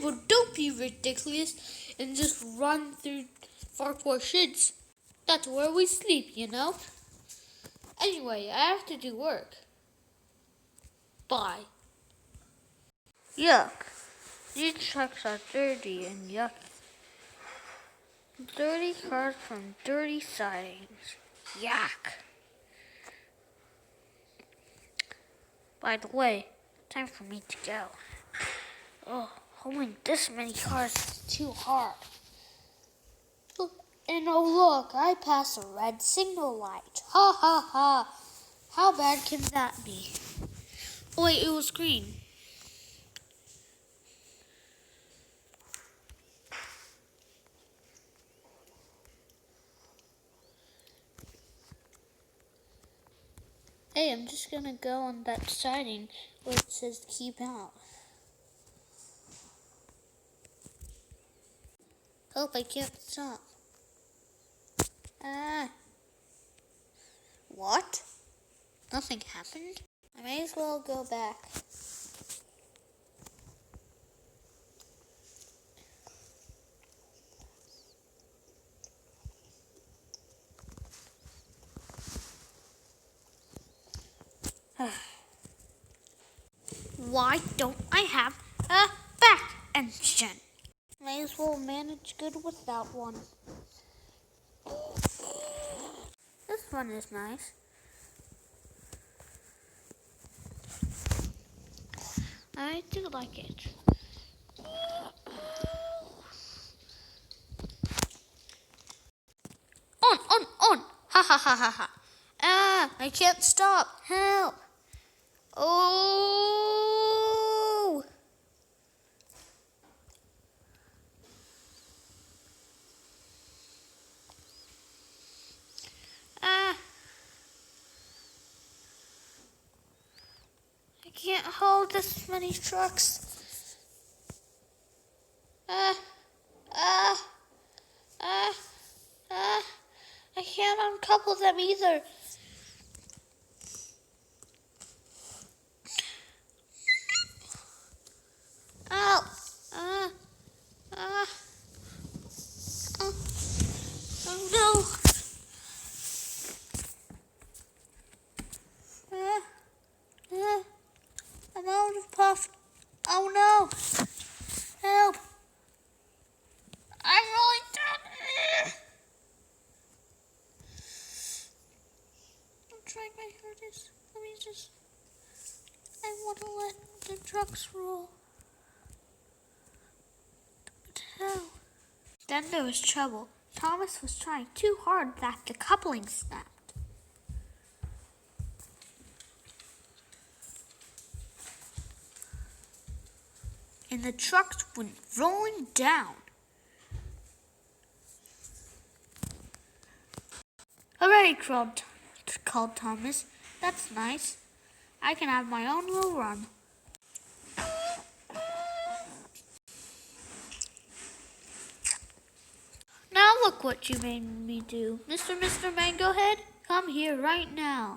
Edward, don't be ridiculous and just run through our portions. That's where we sleep, you know. Anyway, I have to do work. Bye. Yuck. These trucks are dirty and yucky. Dirty cars from dirty sidings. Yuck. By the way, time for me to go. Oh, hauling this many cars is too hard. And oh look, I passed a red signal light. Ha ha ha. How bad can that be? Oh wait, it was green. Hey, I'm just gonna go on that siding where it says keep out. Hope I can't stop. What? Nothing happened? I may as well go back. Why don't I have a back engine? May as well manage good without one. This one is nice. I do like it. On! Ha ha ha ha ha. I can't stop. Help. Oh! I can't hold this many trucks. I can't uncouple them either. Ow! Oh no! I'm out of puff. Oh no! Help! I'm rolling down. I'm trying my hardest. I want to let the trucks roll. But how? Then there was trouble. Thomas was trying too hard that the coupling snapped. And the trucks went rolling down. Hooray, called Thomas. That's nice. I can have my own little run. Now look what you made me do. Mr. Mango Head, come here right now.